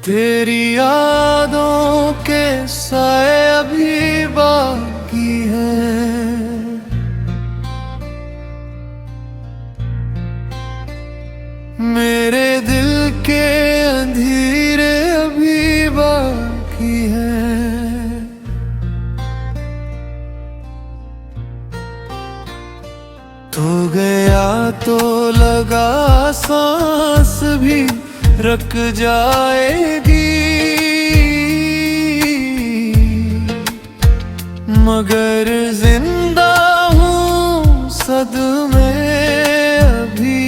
तेरी यादों के साए अभी बाकी हैं, मेरे दिल के अंधेरे अभी बाकी हैं। तो गया तो लगा सांस भी रुक जाएगी, मगर जिंदा हूँ सदमे अभी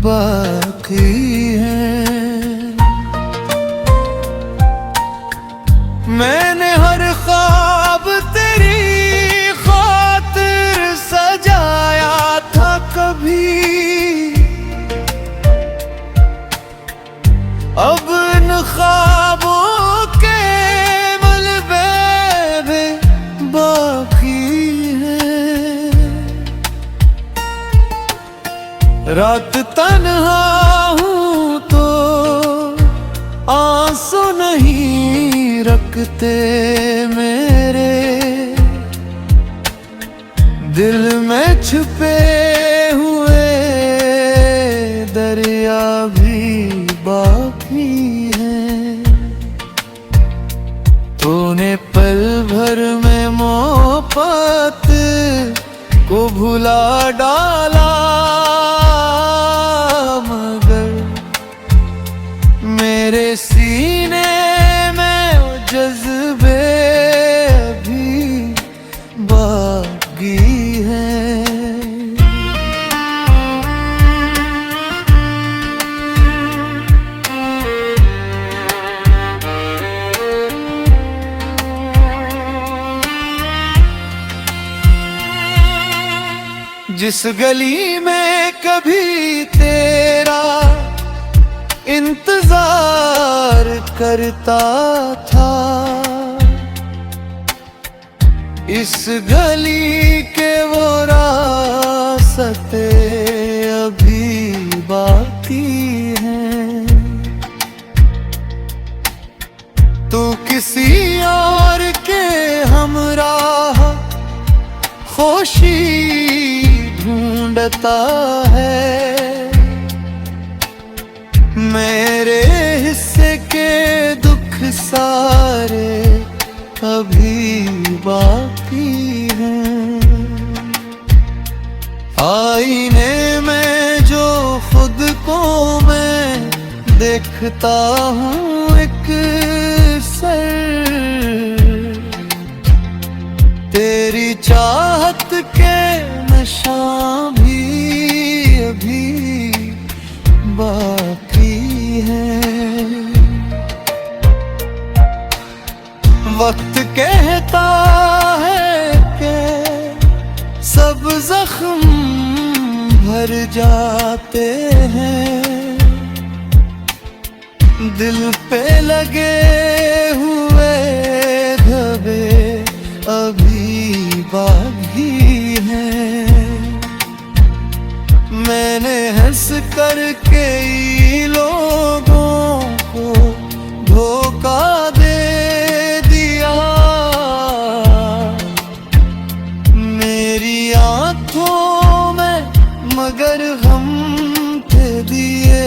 बाकी हैं। मैंने हर ख्वाब तेरी खातिर सजाया था कभी, अब इन ख्वाबों के मलबे में बाकी हैं। रात तन्हा हूँ तो आंसू नहीं रखते मेरे, दिल में छुपे हुए दरिया भी बाकी हैं। तूने पल भर में मोहब्बत को भुला डाला, मगर मेरे सीने में वो जज्बे अभी बाकी हैं। जिस गली में कभी तेरा इंतजार करता था, इस गली के वो रास्ते अभी बाकी हैं। तू किसी और के हमराह खुशी ढूंढता है, मेरे हिस्से के दुख सारे अभी बाकी हैं। आईने में जो खुद को मैं देखता हूँ एक सर, तेरी चाहत के निशान भी अभी बाकी हैं। वक्त कहता है कि सब जख्म भर जाते हैं, दिल पे लगे हुए धब्बे अभी बाकी हैं। मैंने हंस कर कई लोगों को धोखा दे दिया, मेरी आंखों में मगर हम थे दिए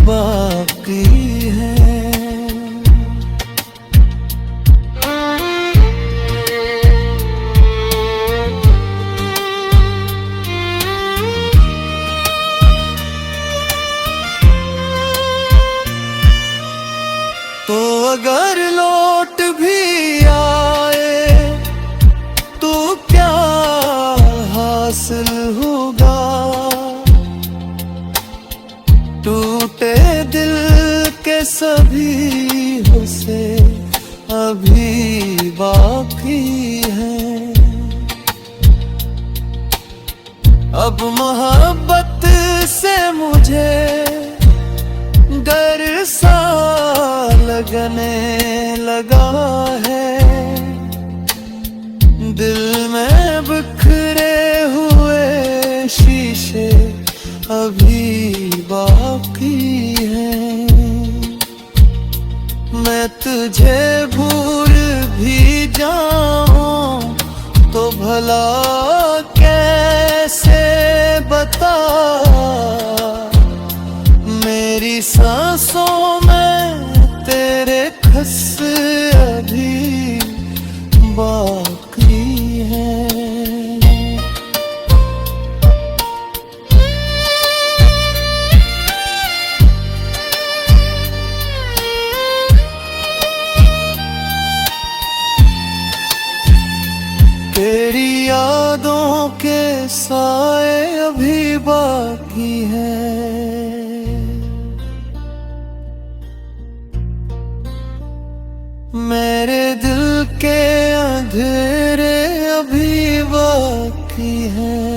बाकी हैं। तो अगर लौट भी आए तो क्या हासिल होगा, टूटे दिल के सभी हुस्से अभी बाकी हैं। अब मोहब्बत से मुझे डर सा लगने लगा है, दिल में बिखरे हुए शीशे अभी बाकी हैं। मैं तुझे भूल भी जाऊं तो भला कैसे बता, मेरी सांसों में तेरे खस अभी बाकी है। तेरी यादों के साए अभी बाकी हैं, मेरे दिल के अंधेरे अभी बाकी हैं।